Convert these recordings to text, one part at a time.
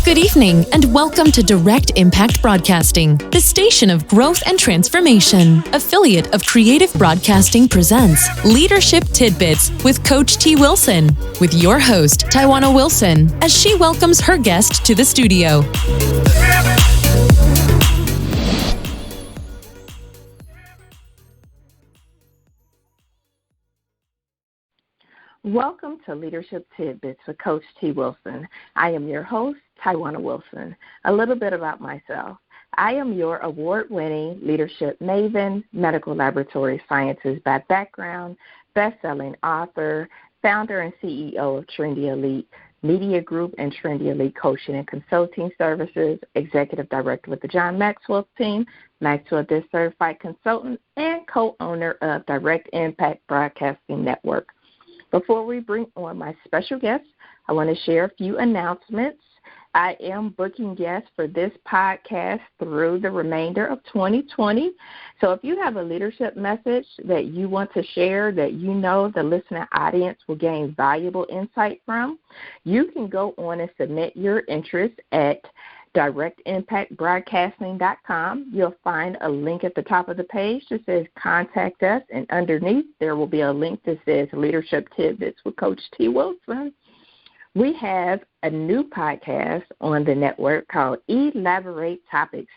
Good evening, and welcome to Direct Impact Broadcasting, the station of growth and transformation. Affiliate of Creative Broadcasting presents Leadership Tidbits with Coach T. Wilson, with your host, Tawana Wilson, as she welcomes her guest to the studio. Welcome to Leadership Tidbits with Coach T. Wilson. I am your host, Tawana Wilson. A little bit about myself. I am your award-winning leadership maven, medical laboratory sciences by background, best-selling author, founder and CEO of Trendy Elite Media Group and Trendy Elite Coaching and Consulting Services, executive director with the John Maxwell team, Maxwell DIS certified consultant, and co-owner of Direct Impact Broadcasting Network. Before we bring on my special guest, I want to share a few announcements. I am booking guests for this podcast through the remainder of 2020. So if you have a leadership message that you want to share that you know the listening audience will gain valuable insight from, you can go on and submit your interest at directimpactbroadcasting.com. You'll find a link at the top of the page that says Contact Us, and underneath there will be a link that says Leadership Tidbits with Coach T. Wilson. We have a new podcast on the network called Elaborate Topics,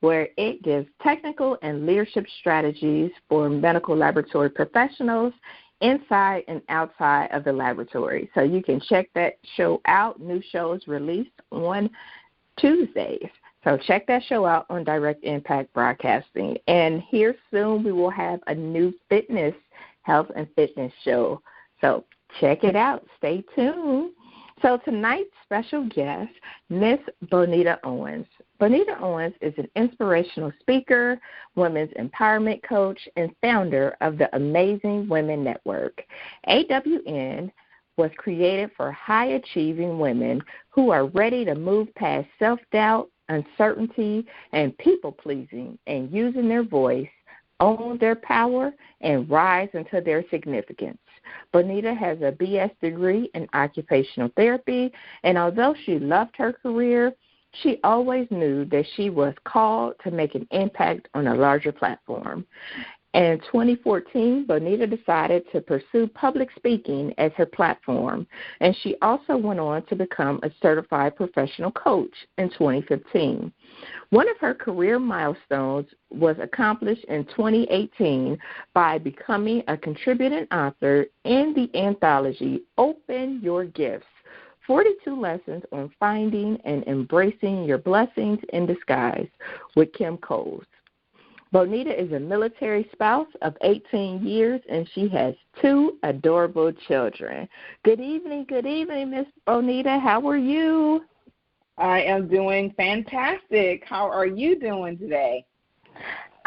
where it gives technical and leadership strategies for medical laboratory professionals inside and outside of the laboratory. So you can check that show out. New shows released on Tuesdays. So check that show out on Direct Impact Broadcasting. And here soon we will have a new health and fitness show. So check it out. Stay tuned. So tonight's special guest, Miss Bonita Owens. Bonita Owens is an inspirational speaker, women's empowerment coach, and founder of the Amazing Women Network. AWN was created for high-achieving women who are ready to move past self-doubt, uncertainty, and people-pleasing, and using their voice, own their power, and rise into their significance. Bonita has a BS degree in Occupational Therapy, and although she loved her career, she always knew that she was called to make an impact on a larger platform. In 2014, Bonita decided to pursue public speaking as her platform, and she also went on to become a certified professional coach in 2015. One of her career milestones was accomplished in 2018 by becoming a contributing author in the anthology Your G.I.F.T.S, 42 Lessons on Finding and Embracing Your Blessings in Disguise with Kim Coles. Bonita is a military spouse of 18 years, and she has 2 adorable children. Good evening, Miss Bonita. How are you? I am doing fantastic. How are you doing today?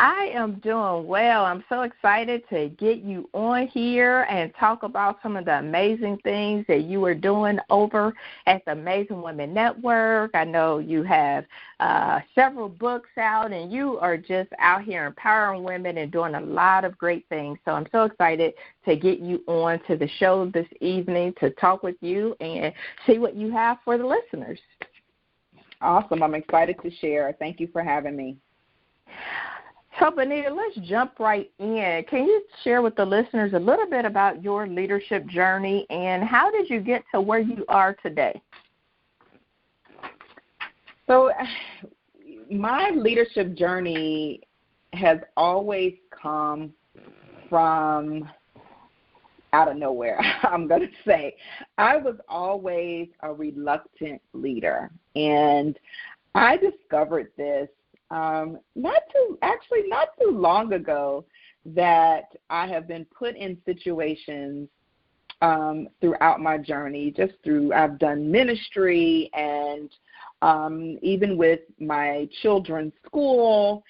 I am doing well. I'm so excited to get you on here and talk about some of the amazing things that you are doing over at the Amazing Women Network. I know you have several books out, and you are just out here empowering women and doing a lot of great things. So I'm so excited to get you on to the show this evening to talk with you and see what you have for the listeners. Awesome. I'm excited to share. Thank you for having me. So, Bonita, let's jump right in. Can you share with the listeners a little bit about your leadership journey and how did you get to where you are today? So, my leadership journey has always come from out of nowhere, I'm going to say. I was always a reluctant leader, and I discovered this not too long ago, that I have been put in situations throughout my journey, I've done ministry, and even with my children's school,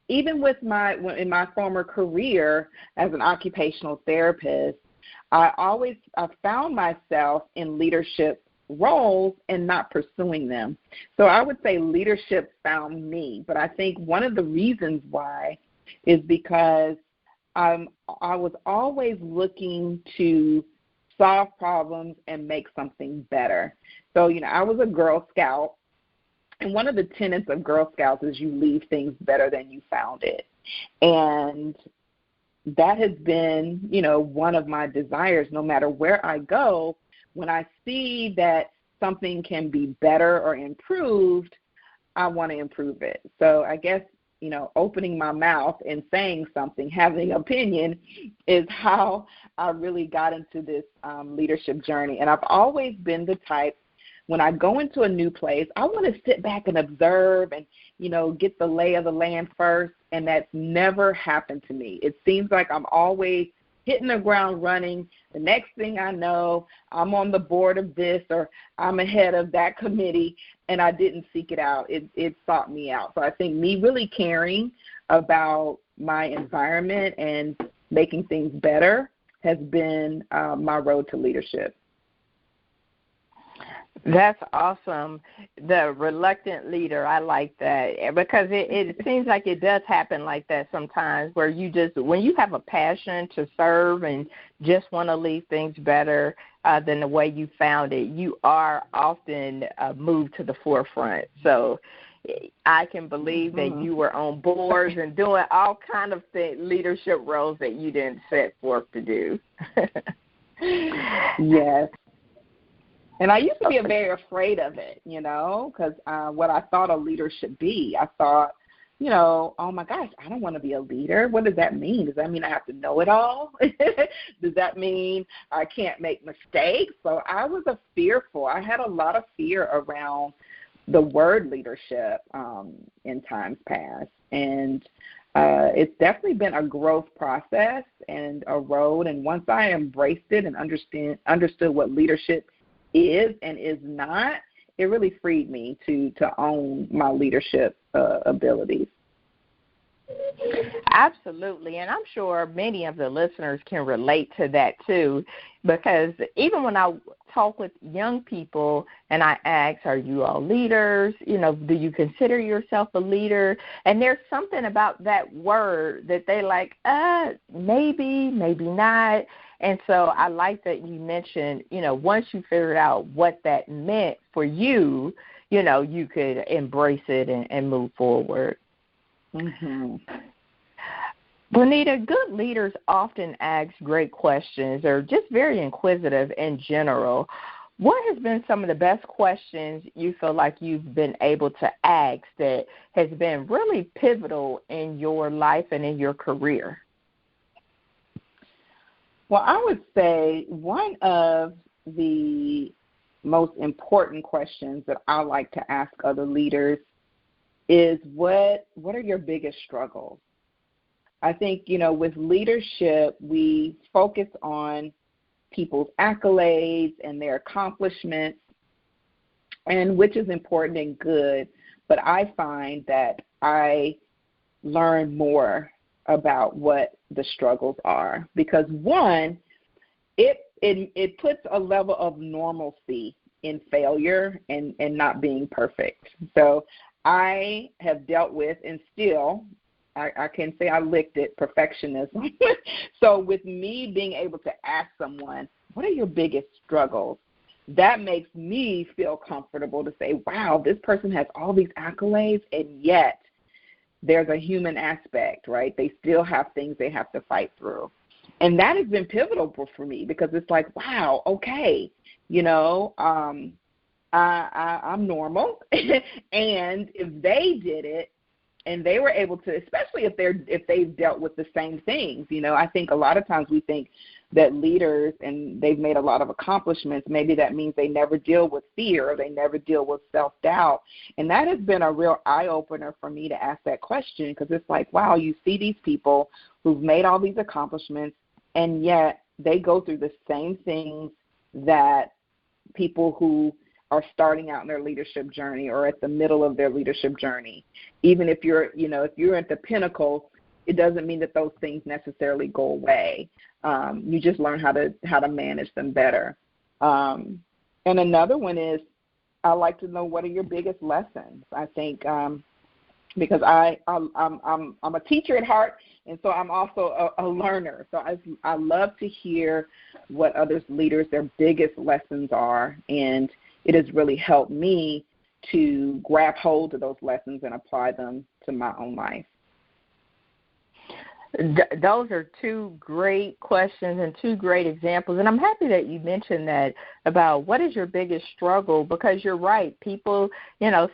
even with in my former career as an occupational therapist, I found myself in leadership roles and not pursuing them. So I would say leadership found me, but I think one of the reasons why is because I was always looking to solve problems and make something better. So, I was a Girl Scout, And one of the tenets of Girl Scouts is you leave things better than you found it. And that has been, one of my desires. No matter where I go, when I see that something can be better or improved, I want to improve it. So I guess, opening my mouth and saying something, having opinion, is how I really got into this leadership journey. And I've always been the type, when I go into a new place, I want to sit back and observe and, get the lay of the land first, and that's never happened to me. It seems like I'm always hitting the ground running. The next thing I know, I'm on the board of this, or I'm ahead of that committee, and I didn't seek it out. It sought me out. So I think me really caring about my environment and making things better has been my road to leadership. That's awesome. The reluctant leader, I like that, because it seems like it does happen like that sometimes, where when you have a passion to serve and just want to leave things better than the way you found it, you are often moved to the forefront. So I can believe that you were on boards and doing all kind of leadership roles that you didn't set forth to do. Yes. And I used to be very afraid of it, because what I thought a leader should be, I thought, oh my gosh, I don't want to be a leader. What does that mean? Does that mean I have to know it all? Does that mean I can't make mistakes? So I was fearful. I had a lot of fear around the word leadership in times past. And it's definitely been a growth process and a road. And once I embraced it and understood what leadership is and is not, it really freed me to own my leadership abilities. Absolutely, and I'm sure many of the listeners can relate to that too, because even when I talk with young people and I ask, are you all leaders? Do you consider yourself a leader? And there's something about that word that they like, maybe not. And so I like that you mentioned, once you figured out what that meant for you, you could embrace it and move forward. Mm-hmm. Bonita, good leaders often ask great questions or just very inquisitive in general. What has been some of the best questions you feel like you've been able to ask that has been really pivotal in your life and in your career? Well, I would say one of the most important questions that I like to ask other leaders is what are your biggest struggles? I think, with leadership, we focus on people's accolades and their accomplishments, and which is important and good, but I find that I learn more about what the struggles are, because one, it puts a level of normalcy in failure and not being perfect. So I have dealt with, and still I can say I licked it, perfectionism. So with me being able to ask someone, what are your biggest struggles? That makes me feel comfortable to say, wow, this person has all these accolades, and yet there's a human aspect, right? They still have things they have to fight through. And that has been pivotal for me, because it's like, wow, okay, I'm normal. And if they did it and they were able to, especially if they've dealt with the same things, I think a lot of times we think that leaders, and they've made a lot of accomplishments, maybe that means they never deal with fear or they never deal with self-doubt. And that has been a real eye-opener for me to ask that question, because it's like, wow, you see these people who've made all these accomplishments, and yet they go through the same things that people who are starting out in their leadership journey or at the middle of their leadership journey. Even if you're at the pinnacle, it doesn't mean that those things necessarily go away. You just learn how to manage them better. And another one is, I like to know, what are your biggest lessons? I think because I'm a teacher at heart, and so I'm also a learner. So I love to hear what others leaders, their biggest lessons are, and it has really helped me to grab hold of those lessons and apply them to my own life? Those are two great questions and two great examples. And I'm happy that you mentioned that about what is your biggest struggle, because you're right. People,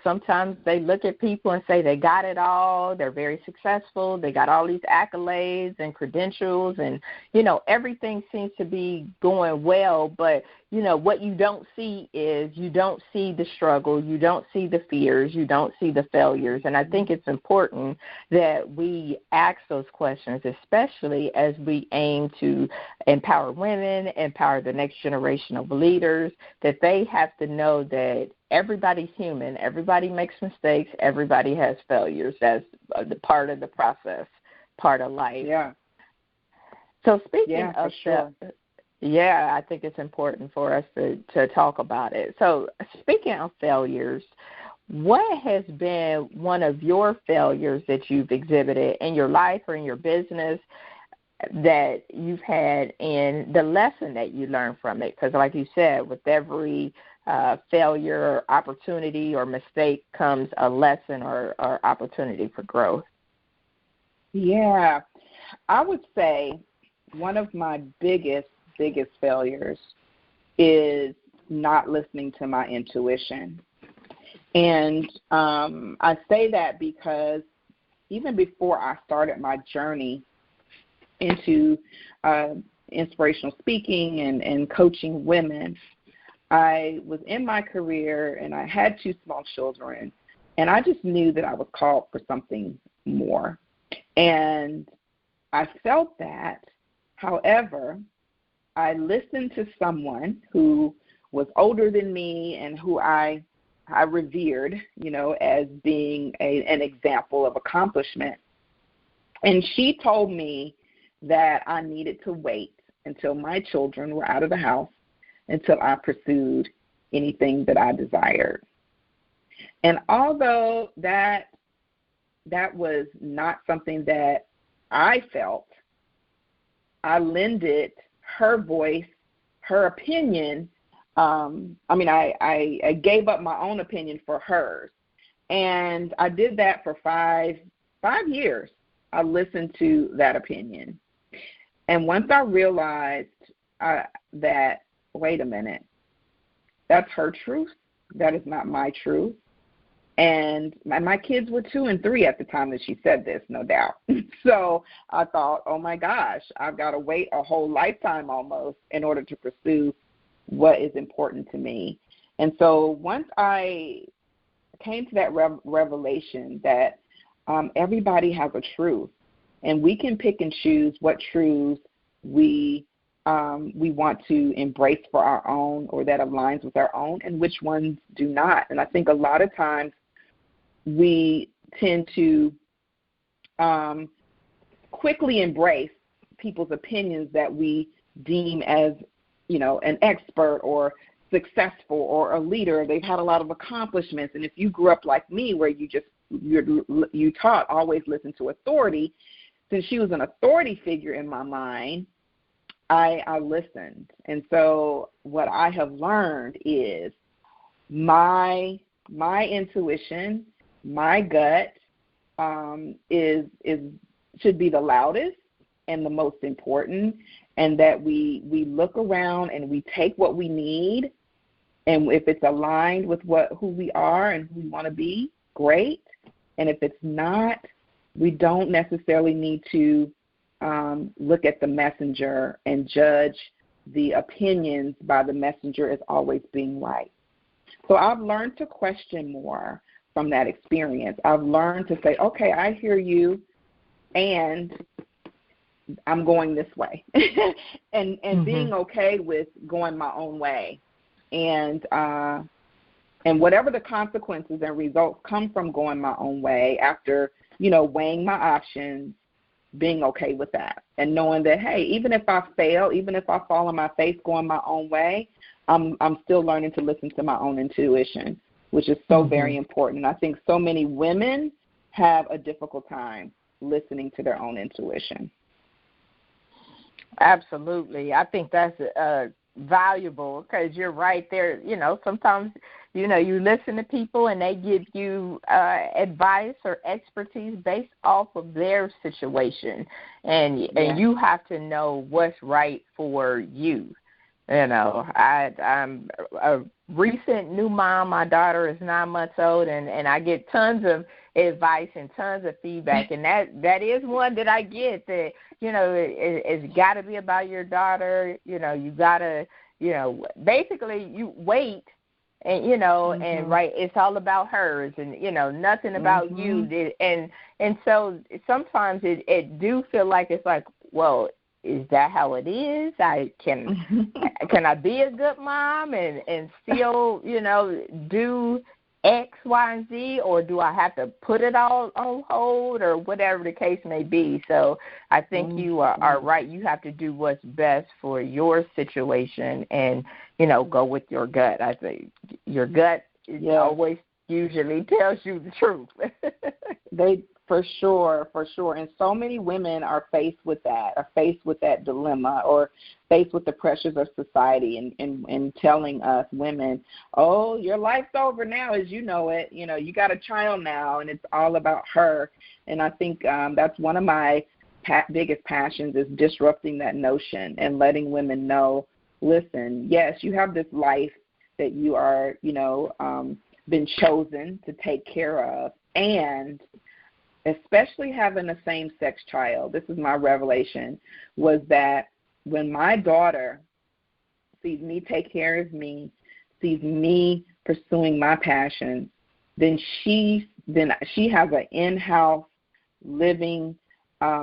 sometimes they look at people and say they got it all. They're very successful. They got all these accolades and credentials and, everything seems to be going well. But, what you don't see is you don't see the struggle. You don't see the fears. You don't see the failures. And I think it's important that we ask those questions, especially as we aim to empower women, empower the next generation of leaders, that they have to know that everybody's human. Everybody makes mistakes. Everybody has failures. That's the part of the process, part of life. Yeah. So speaking of sure. Yeah, I think it's important for us to talk about it. So speaking of failures, what has been one of your failures that you've exhibited in your life or in your business that you've had, and the lesson that you learned from it? Because like you said, with every failure, or opportunity, or mistake comes a lesson or opportunity for growth. Yeah, I would say one of my biggest failures is not listening to my intuition. And I say that because even before I started my journey into inspirational speaking and coaching women, I was in my career and I had 2 small children, and I just knew that I was called for something more. And I felt that. However, I listened to someone who was older than me and who I revered, as being an example of accomplishment. And she told me that I needed to wait until my children were out of the house until I pursued anything that I desired. And although that was not something that I felt, I lended her voice, her opinion. I gave up my own opinion for hers. And I did that for five years. I listened to that opinion. And once I realized that, wait a minute, that's her truth. That is not my truth. And my kids were 2 and 3 at the time that she said this, no doubt. So I thought, oh, my gosh, I've got to wait a whole lifetime almost in order to pursue what is important to me. And so once I came to that revelation that everybody has a truth, and we can pick and choose what truths we want to embrace for our own or that aligns with our own, and which ones do not. And I think a lot of times we tend to quickly embrace people's opinions that we deem as, an expert or successful or a leader. They've had a lot of accomplishments. And if you grew up like me, where you taught always listen to authority, since she was an authority figure in my mind, I listened. And so what I have learned is my intuition, my gut should be the loudest and the most important, and that we look around and we take what we need, and if it's aligned with who we are and who we want to be, great. And if it's not, we don't necessarily need to look at the messenger and judge the opinions by the messenger as always being right. So I've learned to question more from that experience. I've learned to say, okay, I hear you, and I'm going this way. and being okay with going my own way. And whatever the consequences and results come from going my own way, after, weighing my options, being okay with that, and knowing that, hey, even if I fail, even if I fall on my face going my own way, I'm still learning to listen to my own intuition, which is so very important. I think so many women have a difficult time listening to their own intuition. Absolutely. I think that's valuable because you're right there. Sometimes, you listen to people and they give you advice or expertise based off of their situation. And you have to know what's right for you. I'm a recent new mom. My daughter is 9 months old, and I get tons of advice and tons of feedback. And that is one that I get that, it's got to be about your daughter. You got to, basically you wait and, and right, it's all about hers and, nothing about you. And so sometimes it do feel like it's like, well, is that how it is? Can I be a good mom and still, do X, Y, and Z, or do I have to put it all on hold or whatever the case may be? So I think you are right. You have to do what's best for your situation and, go with your gut. I think your gut always usually tells you the truth. For sure. And so many women are faced with that dilemma or faced with the pressures of society and telling us women, oh, your life's over now as you know it. You got a child now and it's all about her. And I think that's one of my biggest passions is disrupting that notion and letting women know, listen, yes, you have this life that you are, been chosen to take care of, and especially having a same-sex child, this is my revelation, was that when my daughter sees me take care of me, sees me pursuing my passions, then she has an in-house living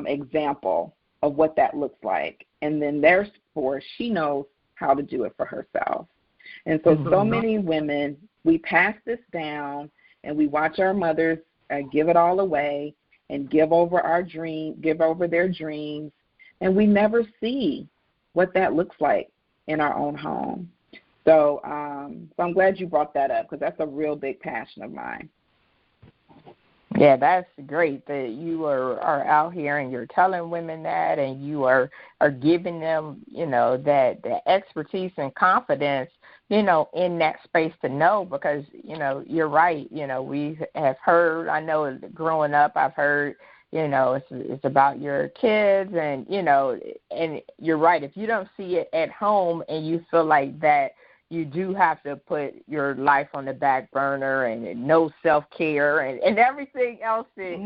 example of what that looks like. And then therefore she knows how to do it for herself. And so many women, we pass this down and we watch our mothers give it all away and give over their dreams, and we never see what that looks like in our own home. So I'm glad you brought that up because that's a real big passion of mine. Yeah, that's great that you are out here and you're telling women that, and you are giving them, that the expertise and confidence, in that space to know, because, you're right. We have heard, I know growing up, I've heard, it's about your kids and, and you're right. If you don't see it at home and you feel like that, you do have to put your life on the back burner and no self-care and everything else that,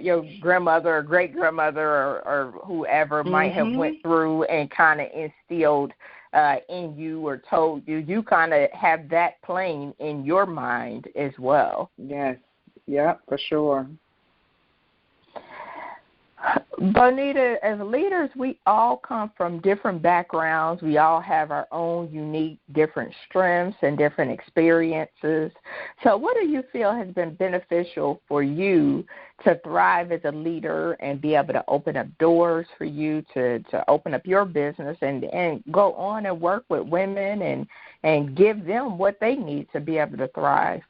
your grandmother or great-grandmother or whoever might have went through and kind of instilled in you or told you. You kind of have that playing in your mind as well. Yes. Yeah, for sure. Bonita, as leaders, we all come from different backgrounds. We all have our own unique, different strengths and different experiences. So what do you feel has been beneficial for you to thrive as a leader and be able to open up doors for you to open up your business and go on and work with women and give them what they need to be able to thrive?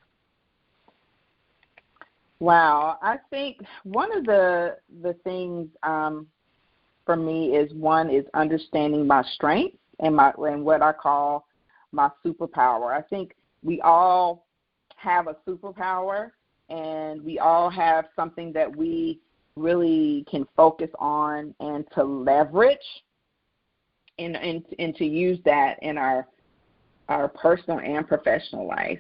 Wow, I think one of the things for me is understanding my strengths and what I call my superpower. I think we all have a superpower, and we all have something that we really can focus on and to leverage and to use that in our personal and professional life.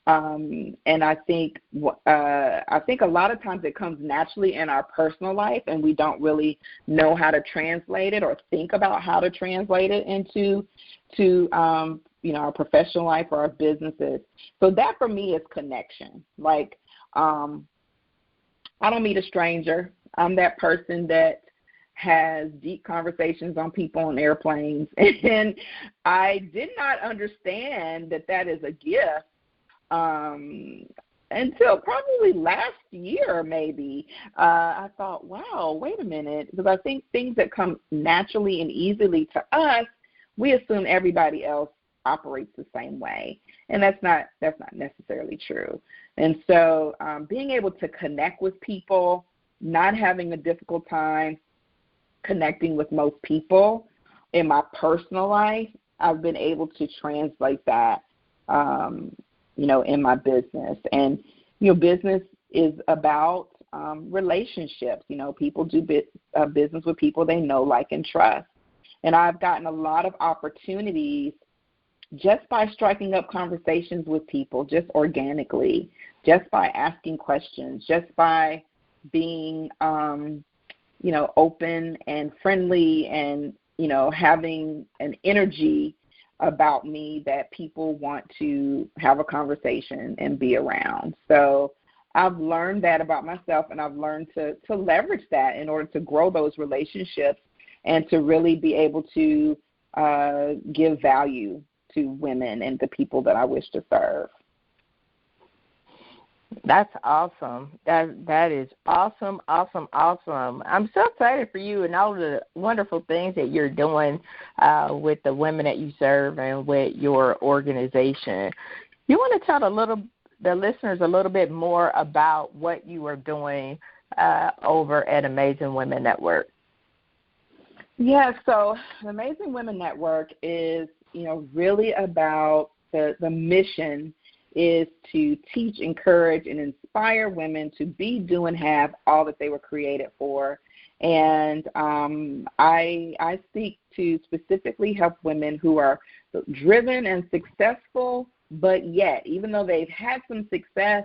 And I think a lot of times it comes naturally in our personal life, and we don't really know how to translate it or think about how to translate it into our professional life or our businesses. So that for me is connection. Like I don't meet a stranger. I'm that person that has deep conversations on people on airplanes, and I did not understand that is a gift. Until probably last year, maybe, I thought, wow, wait a minute, because I think things that come naturally and easily to us, we assume everybody else operates the same way, and that's not necessarily true. And so being able to connect with people, not having a difficult time connecting with most people, in my personal life, I've been able to translate that, in my business. And, business is about relationships. People do business with people they know, like, and trust. And I've gotten a lot of opportunities just by striking up conversations with people, just organically, just by asking questions, just by being, open and friendly and, having an energy about me that people want to have a conversation and be around. So I've learned that about myself, and I've learned to leverage that in order to grow those relationships and to really be able to give value to women and the people that I wish to serve. That's awesome. That is awesome. I'm so excited for you and all the wonderful things that you're doing with the women that you serve and with your organization. You want to tell the listeners a little bit more about what you are doing over at Amazing Women Network? Yeah, so the Amazing Women Network is, really about the mission is to teach, encourage, and inspire women to be, do, and have all that they were created for. And I seek to specifically help women who are driven and successful, but yet, even though they've had some success,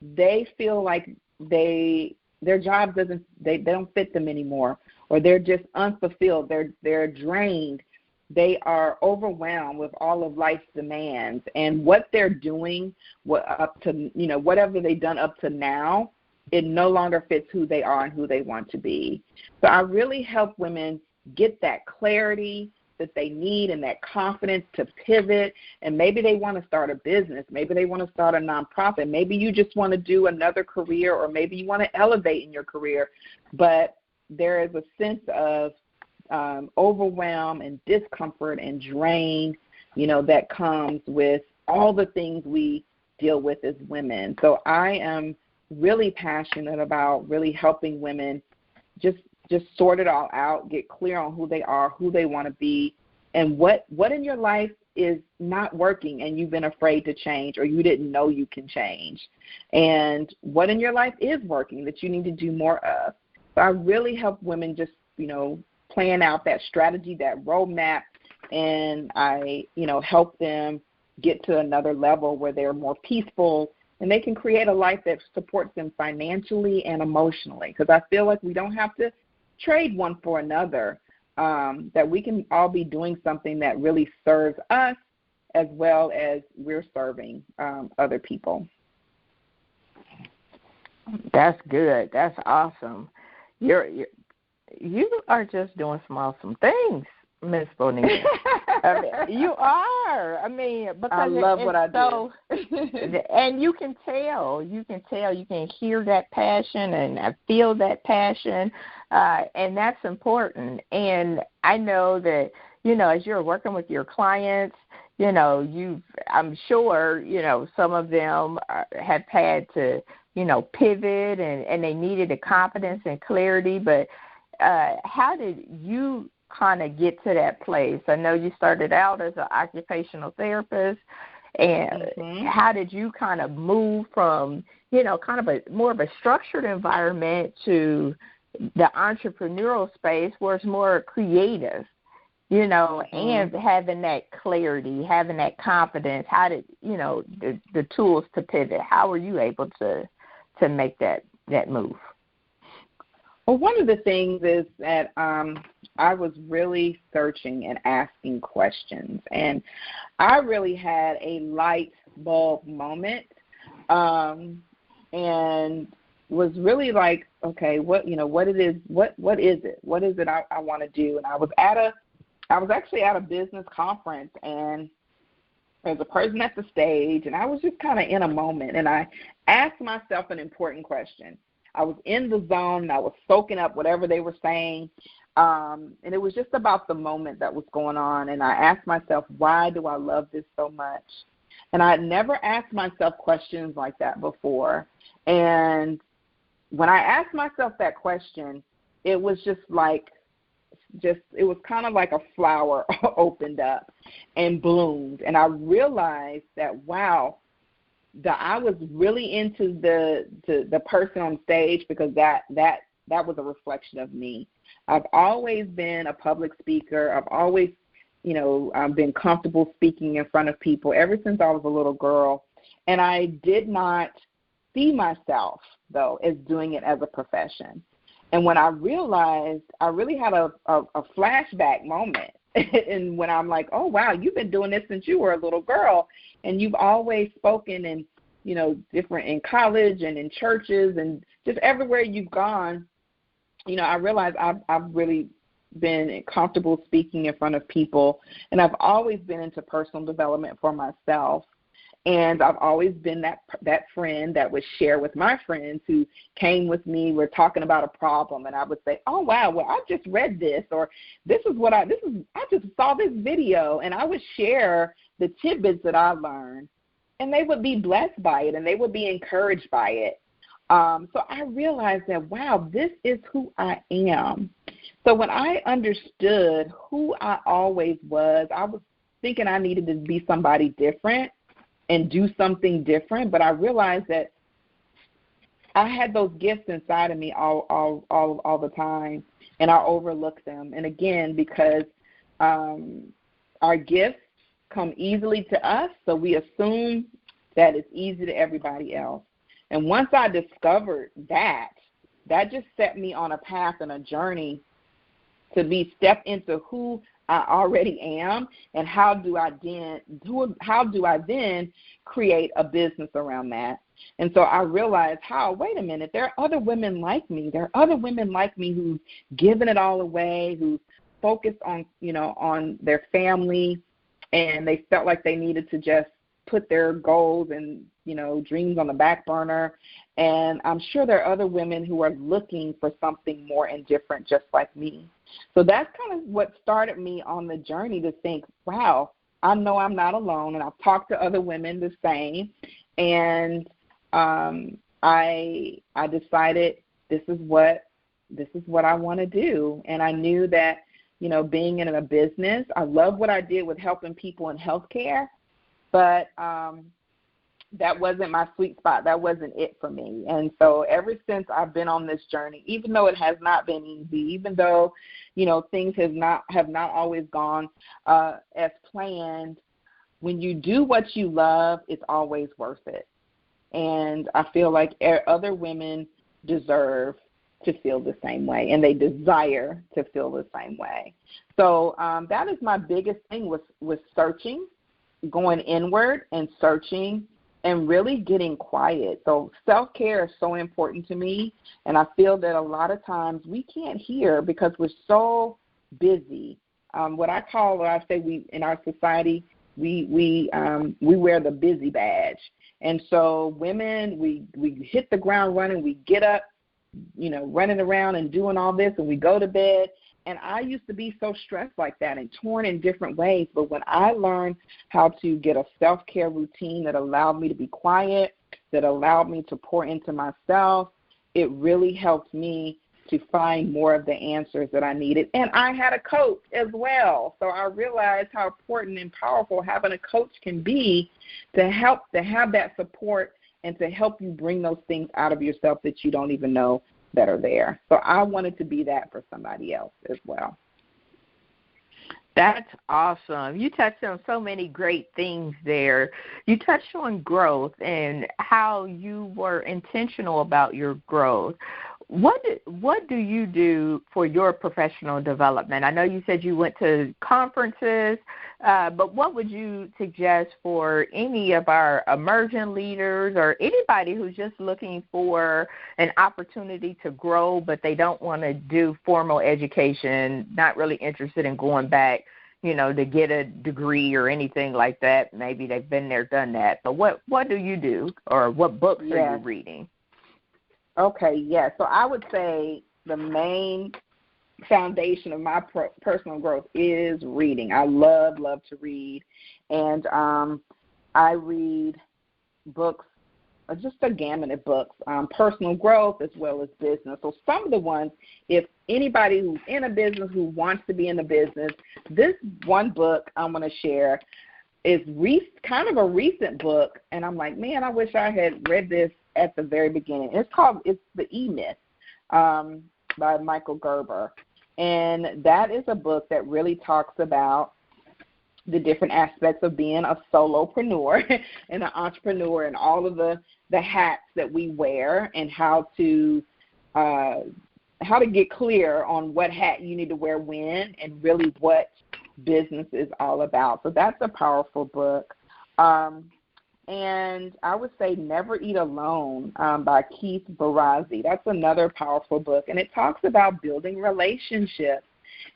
they feel like their job they don't fit them anymore, or they're just unfulfilled. They're drained. They are overwhelmed with all of life's demands, and what they're doing, whatever they've done up to now, it no longer fits who they are and who they want to be. So I really help women get that clarity that they need and that confidence to pivot. And maybe they want to start a business. Maybe they want to start a nonprofit. Maybe you just want to do another career, or maybe you want to elevate in your career. But there is a sense of overwhelm and discomfort and drain, that comes with all the things we deal with as women. So I am really passionate about really helping women just sort it all out, get clear on who they are, who they want to be, and what in your life is not working and you've been afraid to change, or you didn't know you can change, and what in your life is working that you need to do more of. So I really help women just, plan out that strategy, that roadmap, and I, help them get to another level where they're more peaceful and they can create a life that supports them financially and emotionally. Because I feel like we don't have to trade one for another, that we can all be doing something that really serves us as well as we're serving other people. That's good. That's awesome. You are just doing some awesome things, Miss Bonita. You are. Because I love what I do. And you can tell. You can hear that passion, and I feel that passion, and that's important. And I know that, as you're working with your clients, I'm sure, some of them have had to, pivot, and they needed the confidence and clarity, but how did you kind of get to that place? I know you started out as an occupational therapist, and how did you kind of move from, kind of more of a structured environment to the entrepreneurial space where it's more creative, and having that clarity, having that confidence? How did, the tools to pivot, how were you able to make that move? Well, one of the things is that I was really searching and asking questions, and I really had a light bulb moment, and was really like, okay, what is it I want to do? And I was actually at a business conference, and there's a person at the stage, and I was just kind of in a moment, and I asked myself an important question. I was in the zone, and I was soaking up whatever they were saying, and it was just about the moment that was going on. And I asked myself, why do I love this so much? And I had never asked myself questions like that before. And when I asked myself that question, it was just like it was kind of like a flower opened up and bloomed. And I realized that, wow, that I was really into the person on stage, because that was a reflection of me. I've always been a public speaker. I've always, been comfortable speaking in front of people ever since I was a little girl. And I did not see myself, though, as doing it as a profession. And when I realized, I really had a flashback moment. And when I'm like, oh, wow, you've been doing this since you were a little girl, and you've always spoken in, different, in college and in churches and just everywhere you've gone. I realized I've really been comfortable speaking in front of people, and I've always been into personal development for myself. And I've always been that friend that would share with my friends who came with me. We're talking about a problem, and I would say, oh, wow, well, I just read this, or I just saw this video, and I would share the tidbits that I learned, and they would be blessed by it, and they would be encouraged by it. So I realized that, wow, this is who I am. So when I understood who I always was, I was thinking I needed to be somebody different and do something different, but I realized that I had those gifts inside of me all the time, and I overlooked them. And again, because our gifts come easily to us, so we assume that it's easy to everybody else. And once I discovered that just set me on a path and a journey to step into who I already am, and how do I then create a business around that. And so I realized, wait a minute, there are other women like me. There are other women like me who've given it all away, who focused on, on their family, and they felt like they needed to just put their goals and, dreams on the back burner. And I'm sure there are other women who are looking for something more and different just like me. So that's kind of what started me on the journey to think, wow, I know I'm not alone, and I've talked to other women the same. And I decided this is what I want to do. And I knew that, being in a business, I love what I did with helping people in healthcare, but that wasn't my sweet spot. That wasn't it for me. And so ever since I've been on this journey, even though it has not been easy, even though, things have not always gone as planned, when you do what you love, it's always worth it. And I feel like other women deserve to feel the same way, and they desire to feel the same way. So that is my biggest thing with searching, going inward and searching, and really getting quiet. So self-care is so important to me, and I feel that a lot of times we can't hear because we're so busy. What I say we in our society, we wear the busy badge. And so women, we hit the ground running, we get up, running around and doing all this, and we go to bed. And I used to be so stressed like that and torn in different ways. But when I learned how to get a self-care routine that allowed me to be quiet, that allowed me to pour into myself, it really helped me to find more of the answers that I needed. And I had a coach as well. So I realized how important and powerful having a coach can be to have that support and to help you bring those things out of yourself that you don't even know that are there. So I wanted to be that for somebody else as well. That's awesome. You touched on so many great things there. You touched on growth and how you were intentional about your growth. What do you do for your professional development? I know you said you went to conferences, but what would you suggest for any of our emerging leaders or anybody who's just looking for an opportunity to grow, but they don't want to do formal education, not really interested in going back, to get a degree or anything like that? Maybe they've been there, done that. But what do you do, or what books are you reading? Okay, yeah. So I would say the main foundation of my personal growth is reading. I love to read. And I read books just a gamut of books, personal growth as well as business. So some of the ones, if anybody who's in a business, who wants to be in the business, this one book I'm going to share is kind of a recent book, and I'm like, man, I wish I had read this at the very beginning. It's The E-Myth by Michael Gerber, and that is a book that really talks about the different aspects of being a solopreneur and an entrepreneur and all of the hats that we wear, and how to get clear on what hat you need to wear when, and really what business is all about. So that's a powerful book. And I would say Never Eat Alone by Keith Barrazi. That's another powerful book, and it talks about building relationships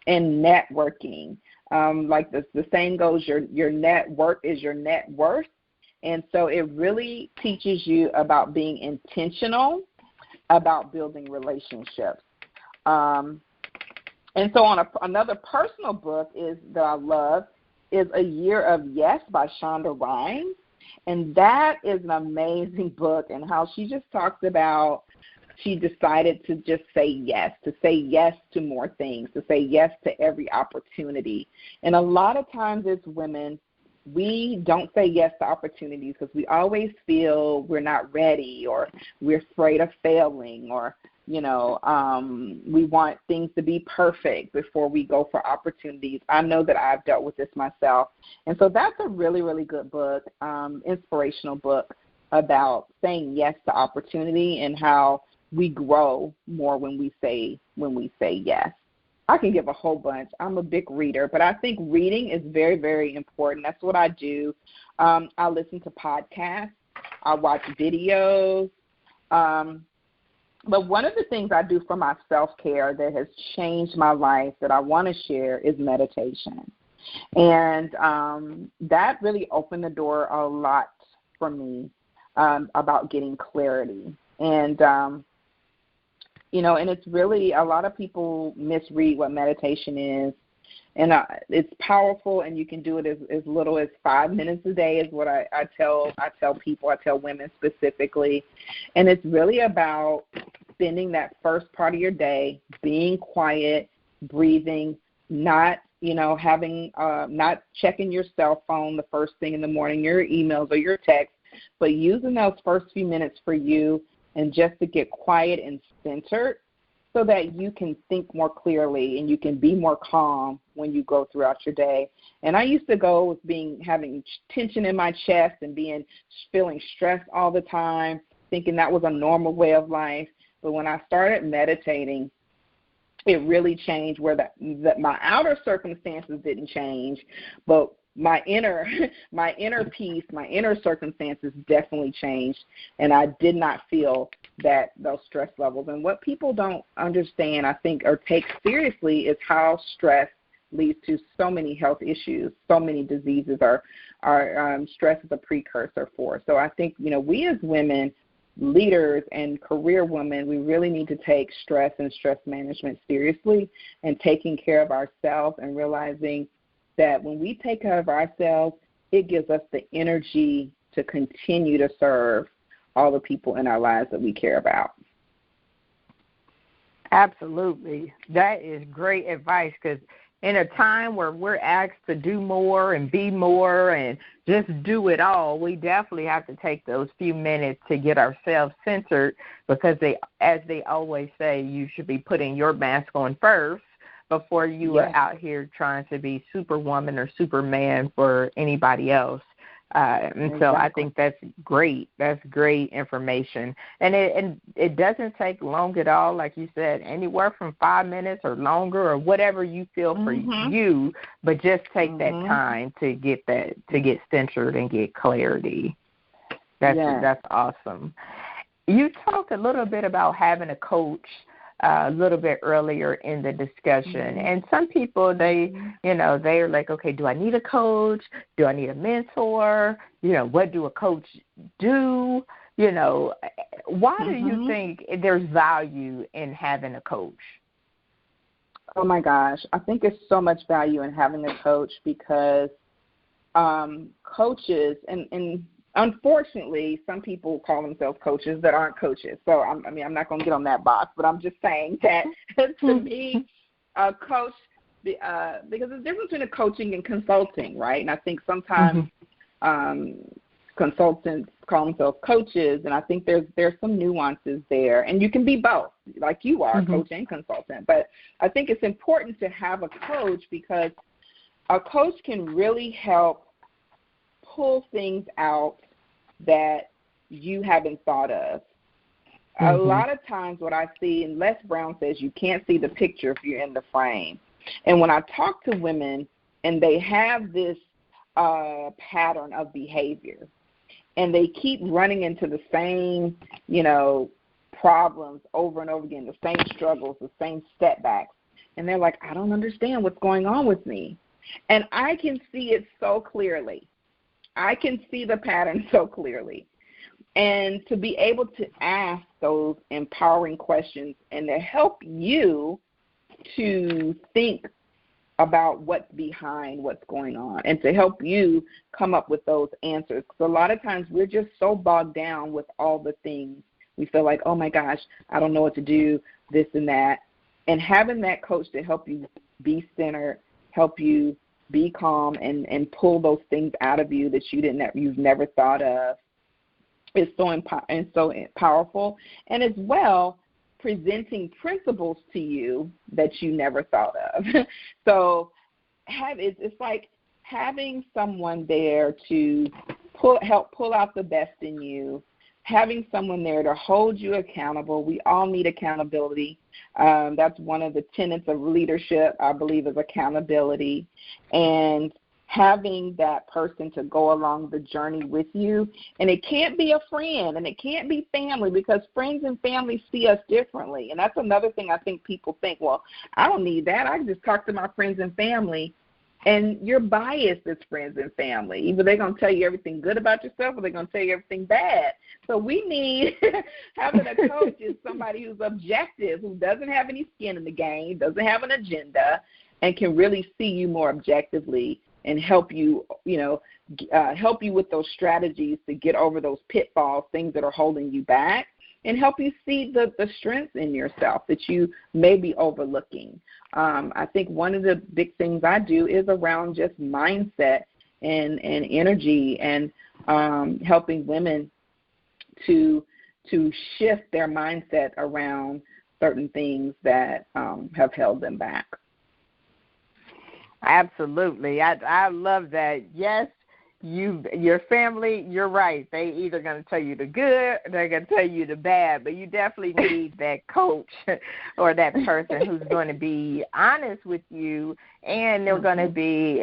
and networking. Like the saying goes, your network is your net worth. And so it really teaches you about being intentional about building relationships. And so on another personal book that I love is A Year of Yes by Shonda Rhimes. And that is an amazing book, and how she just talks about she decided to just say yes to more things, to say yes to every opportunity. And a lot of times as women, we don't say yes to opportunities because we always feel we're not ready, or we're afraid of failing, or, we want things to be perfect before we go for opportunities. I know that I've dealt with this myself. And so that's a really, really good book, inspirational book about saying yes to opportunity and how we grow more when we say yes. I can give a whole bunch. I'm a big reader, but I think reading is very, very important. That's what I do. I listen to podcasts. I watch videos. But one of the things I do for my self-care that has changed my life that I want to share is meditation. And that really opened the door a lot for me about getting clarity. And, and it's really, a lot of people misread what meditation is. And it's powerful, and you can do it as little as 5 minutes a day is what I tell people. I tell women specifically. And it's really about spending that first part of your day being quiet, breathing, not not checking your cell phone the first thing in the morning, your emails or your texts, but using those first few minutes for you and just to get quiet and centered, so that you can think more clearly and you can be more calm when you go throughout your day. And I used to go with having tension in my chest and feeling stressed all the time, thinking that was a normal way of life. But when I started meditating, it really changed, where my outer circumstances didn't change, but my inner peace, my inner circumstances definitely changed, and I did not feel those stress levels. And what people don't understand, I think, or take seriously, is how stress leads to so many health issues, so many diseases are stress is a precursor for. So I think, we as women, leaders and career women, we really need to take stress and stress management seriously, and taking care of ourselves, and realizing that when we take care of ourselves, it gives us the energy to continue to serve all the people in our lives that we care about. Absolutely. That is great advice, because in a time where we're asked to do more and be more and just do it all, we definitely have to take those few minutes to get ourselves centered, because as they always say, you should be putting your mask on first before you are out here trying to be superwoman or superman for anybody else. And so I think that's great. That's great information. And it doesn't take long at all, like you said, anywhere from 5 minutes or longer, or whatever you feel for you, but just take that time to get centered and get clarity. That's awesome. You talked a little bit about having a coach a little bit earlier in the discussion. And some people, they're like, okay, do I need a coach? Do I need a mentor? What do a coach do? Why do you think there's value in having a coach? Oh, my gosh. I think there's so much value in having a coach, because coaches, and unfortunately, some people call themselves coaches that aren't coaches. So, I'm not going to get on that box, but I'm just saying that to me, a coach, because there's a difference between a coaching and consulting, right? And I think sometimes consultants call themselves coaches, and I think there's some nuances there. And you can be both, like you are, coach and consultant. But I think it's important to have a coach because a coach can really help pull things out that you haven't thought of. A lot of times what I see, and Les Brown says you can't see the picture if you're in the frame. And when I talk to women and they have this pattern of behavior and they keep running into the same, problems over and over again, the same struggles, the same setbacks, and they're like, I don't understand what's going on with me. And I can see it so clearly. I can see the pattern so clearly. And to be able to ask those empowering questions and to help you to think about what's behind what's going on and to help you come up with those answers. Because a lot of times we're just so bogged down with all the things. We feel like, oh, my gosh, I don't know what to do, this and that. And having that coach to help you be centered, help you be calm and pull those things out of you that you've never thought of is so powerful. And as well, presenting principles to you that you never thought of. So it's like having someone there to help pull out the best in you, having someone there to hold you accountable. We all need accountability. That's one of the tenets of leadership, I believe, is accountability. And having that person to go along the journey with you. And it can't be a friend and it can't be family because friends and family see us differently. And that's another thing I think people think, well, I don't need that. I can just talk to my friends and family. And you're biased as friends and family. Either they're going to tell you everything good about yourself or they're going to tell you everything bad. So we need, having a coach is somebody who's objective, who doesn't have any skin in the game, doesn't have an agenda, and can really see you more objectively and help you, help you with those strategies to get over those pitfalls, things that are holding you back, and help you see the strengths in yourself that you may be overlooking. I think one of the big things I do is around just mindset and energy and helping women to shift their mindset around certain things that have held them back. Absolutely. I love that. Yes, your family, you're right. They either going to tell you the good or they're going to tell you the bad, but you definitely need that coach or that person who's going to be honest with you, and they're going to be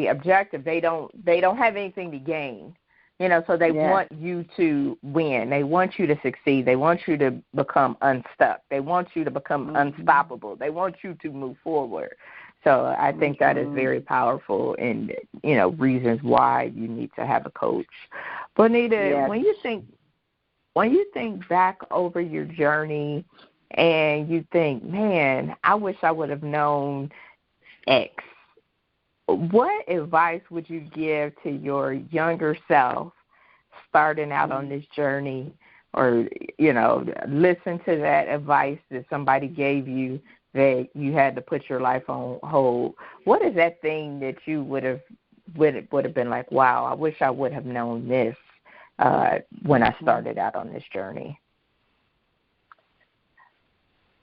objective. They don't have anything to gain. So they want you to win. They want you to succeed. They want you to become unstuck. They want you to become unstoppable. They want you to move forward. So I think that is very powerful and, reasons why you need to have a coach. Bonita, when you think back over your journey and you think, man, I wish I would have known X, what advice would you give to your younger self starting out on this journey, or, listen to that advice that somebody gave you that you had to put your life on hold? What is that thing that you would have been like, wow, I wish I would have known this when I started out on this journey?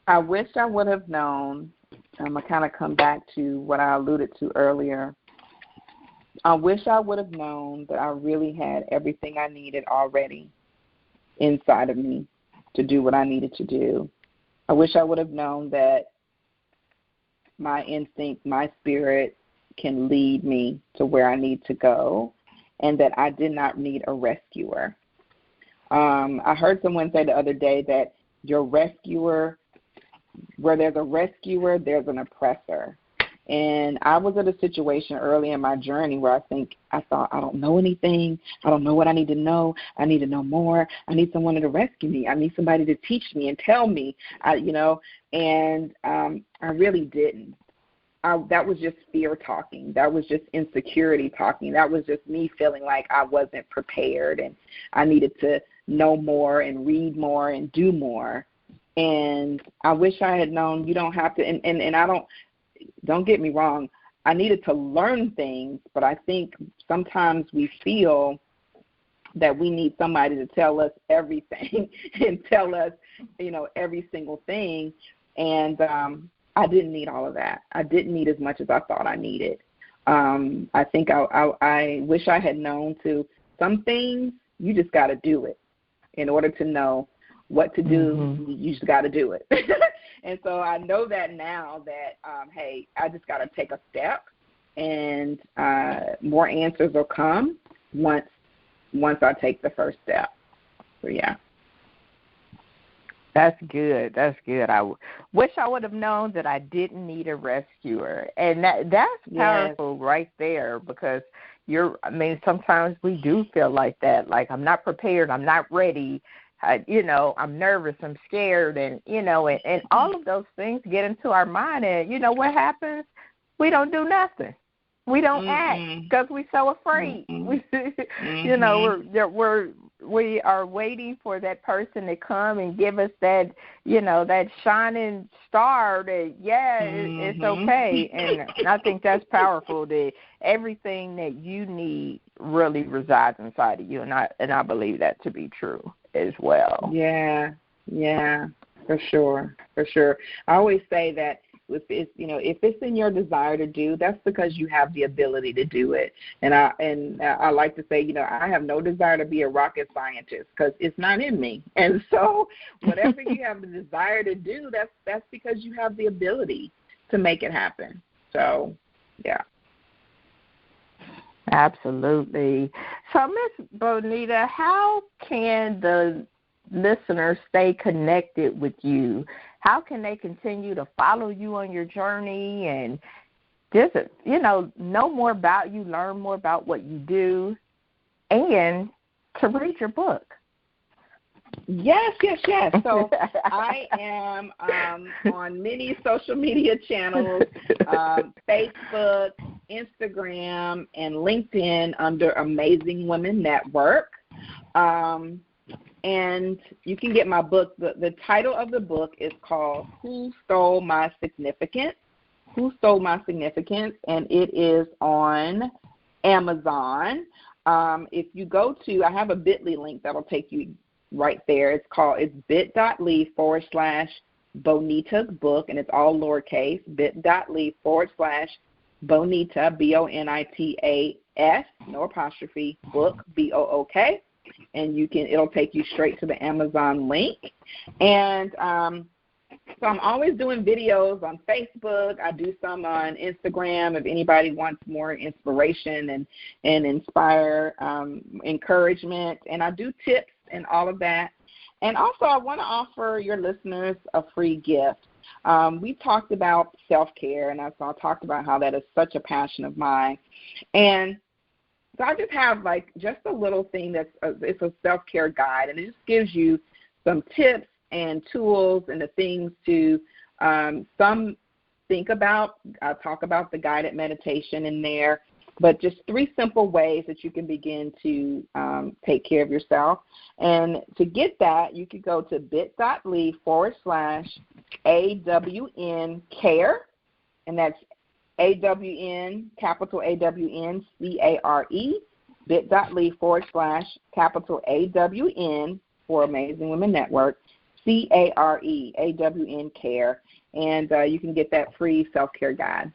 I wish I would have known. I'm going to kind of come back to what I alluded to earlier. I wish I would have known that I really had everything I needed already inside of me to do what I needed to do. I wish I would have known that my instinct, my spirit can lead me to where I need to go, and that I did not need a rescuer. I heard someone say the other day that your rescuer, where there's a rescuer, there's an oppressor. And I was at a situation early in my journey where I thought, I don't know anything. I don't know what I need to know. I need to know more. I need someone to rescue me. I need somebody to teach me and tell me, and I really didn't. that was just fear talking. That was just insecurity talking. That was just me feeling like I wasn't prepared and I needed to know more and read more and do more. And I wish I had known you don't have to, and I don't get me wrong, I needed to learn things, but I think sometimes we feel that we need somebody to tell us everything and tell us, every single thing. And I didn't need all of that. I didn't need as much as I thought I needed. I think I wish I had known to some things, you just got to do it. In order to know what to do, you just got to do it. And so I know that now that, hey, I just got to take a step, and more answers will come once I take the first step. So, yeah. That's good. That's good. I wish I would have known that I didn't need a rescuer. And that's powerful right there, because sometimes we do feel like that, like I'm not prepared, I'm not ready, I'm nervous, I'm scared, and all of those things get into our mind, and what happens? We don't do nothing. We don't act because we're so afraid. We are waiting for that person to come and give us that, that shining star that, it's okay. And I think that's powerful, that everything that you need really resides inside of you. And I believe that to be true as well. Yeah, for sure. I always say that if it's in your desire to do, that's because you have the ability to do it. And I like to say, I have no desire to be a rocket scientist because it's not in me. And so whatever you have the desire to do, that's because you have the ability to make it happen. So, yeah. Absolutely. So, Ms. Bonita, how can the listeners stay connected with you? How can they continue to follow you on your journey and just, know more about you, learn more about what you do, and to read your book? Yes. So I am on many social media channels, Facebook, Instagram, and LinkedIn under Amazing Women Network. And you can get my book. The title of the book is called Who Stole My Significance? Who Stole My Significance? And it is on Amazon. If you go to, I have a bit.ly link that will take you right there. It's bit.ly/Bonita's book, and it's all lowercase, bit.ly/Bonita, BONITAS, no apostrophe, book, BOOK. And it'll take you straight to the Amazon link. And so I'm always doing videos on Facebook. I do some on Instagram if anybody wants more inspiration and inspire encouragement. And I do tips and all of that. And also I want to offer your listeners a free gift. We talked about self-care, and I talked about how that is such a passion of mine. And so I just have just a little thing it's a self-care guide, and it just gives you some tips and tools and the things to some think about. I talk about the guided meditation in there, but just 3 simple ways that you can begin to take care of yourself. And to get that, you could go to bit.ly/AWN care, and that's AWN, capital AWN, CARE, bit.ly/AWN for Amazing Women Network, CARE, AWN care, and you can get that free self-care guide.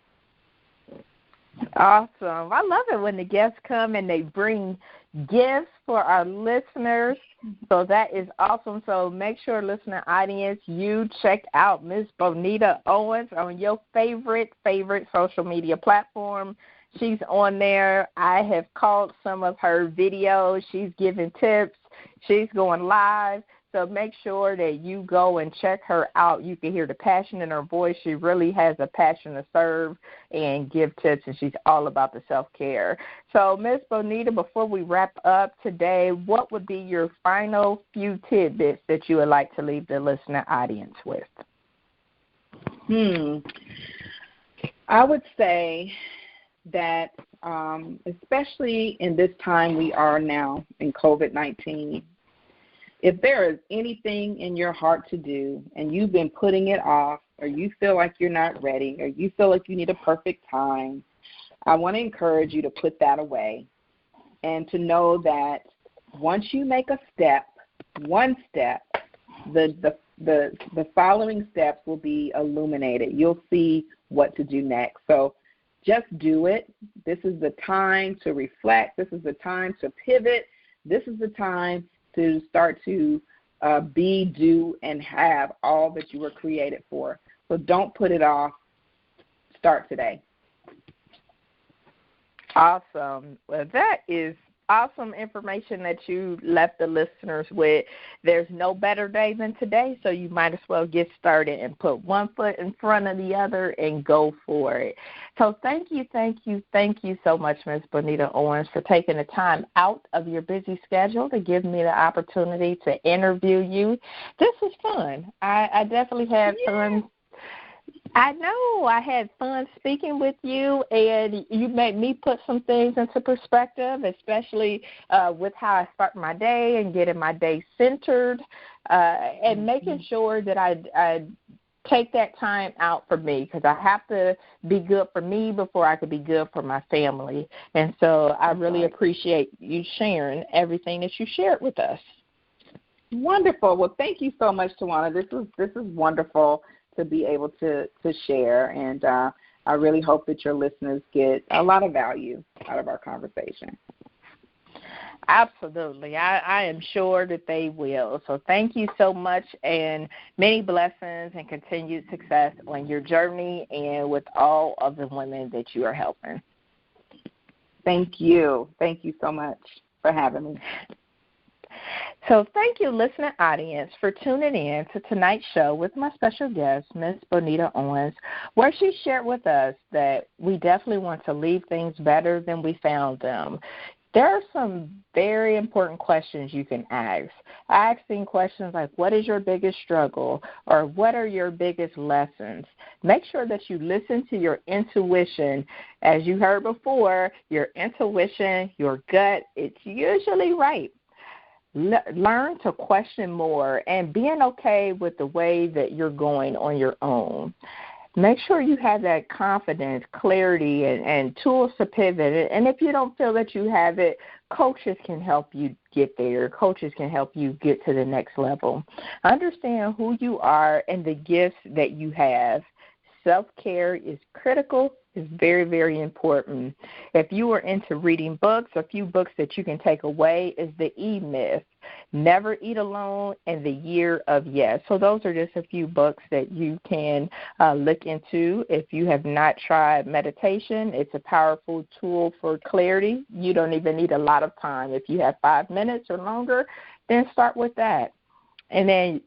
Awesome. I love it when the guests come and they bring gifts for our listeners. So that is awesome. So make sure, listener audience, you check out Ms. Bonita Owens on your favorite social media platform. She's on there. I have caught some of her videos. She's giving tips. She's going live. So make sure that you go and check her out. You can hear the passion in her voice. She really has a passion to serve and give tips, and she's all about the self-care. So, Ms. Bonita, before we wrap up today, what would be your final few tidbits that you would like to leave the listener audience with? I would say that especially in this time we are now in COVID-19, if there is anything in your heart to do and you've been putting it off, or you feel like you're not ready, or you feel like you need a perfect time, I want to encourage you to put that away and to know that once you make a step, one step, the following steps will be illuminated. You'll see what to do next. So just do it. This is the time to reflect. This is the time to pivot. This is the time to start to be, do, and have all that you were created for. So don't put it off. Start today. Awesome. Well, that is awesome information that you left the listeners with. There's no better day than today, so you might as well get started and put one foot in front of the other and go for it. So thank you so much, Ms. Bonita Owens, for taking the time out of your busy schedule to give me the opportunity to interview you. This was fun. I definitely had fun. I know I had fun speaking with you, and you made me put some things into perspective, especially with how I start my day and getting my day centered, and making sure that I take that time out for me, because I have to be good for me before I could be good for my family. And so I really appreciate you sharing everything that you shared with us. Wonderful. Well, thank you so much, Tawana. This is wonderful to be able to share, and I really hope that your listeners get a lot of value out of our conversation. Absolutely. I am sure that they will. So thank you so much, and many blessings and continued success on your journey and with all of the women that you are helping. Thank you. Thank you so much for having me. So thank you, listening audience, for tuning in to tonight's show with my special guest, Ms. Bonita Owens, where she shared with us that we definitely want to leave things better than we found them. There are some very important questions you can ask. Asking questions like, what is your biggest struggle, or what are your biggest lessons? Make sure that you listen to your intuition. As you heard before, your intuition, your gut, it's usually right. Learn to question more and being okay with the way that you're going on your own. Make sure you have that confidence, clarity, and tools to pivot. And if you don't feel that you have it, coaches can help you get there. Coaches can help you get to the next level. Understand who you are and the gifts that you have. Self-care is critical. Is very, very important. If you are into reading books, a few books that you can take away is The E-Myth, Never Eat Alone, and The Year of Yes. So those are just a few books that you can look into. If you have not tried meditation, it's a powerful tool for clarity. You don't even need a lot of time. If you have 5 minutes or longer, then start with that. And then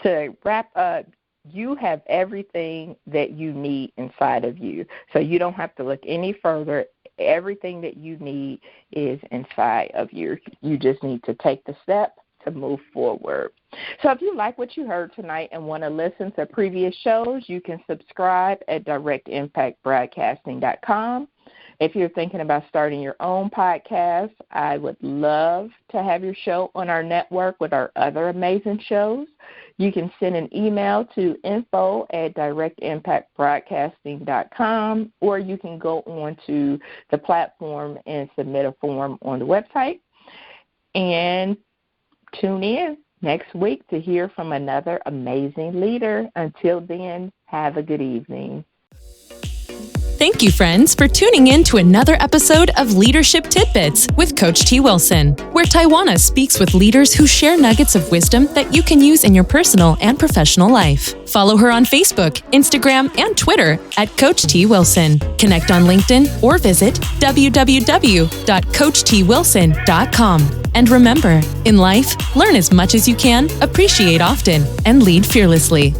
to wrap up, you have everything that you need inside of you. So you don't have to look any further. Everything that you need is inside of you. You just need to take the step to move forward. So if you like what you heard tonight and want to listen to previous shows, you can subscribe at directimpactbroadcasting.com. If you're thinking about starting your own podcast, I would love to have your show on our network with our other amazing shows. You can send an email to info@directimpactbroadcasting.com, or you can go on to the platform and submit a form on the website. And tune in next week to hear from another amazing leader. Until then, have a good evening. Thank you, friends, for tuning in to another episode of Leadership Tidbits with Coach T. Wilson, where Tawana speaks with leaders who share nuggets of wisdom that you can use in your personal and professional life. Follow her on Facebook, Instagram, and Twitter at Coach T. Wilson. Connect on LinkedIn or visit www.coachtwilson.com. And remember, in life, learn as much as you can, appreciate often, and lead fearlessly.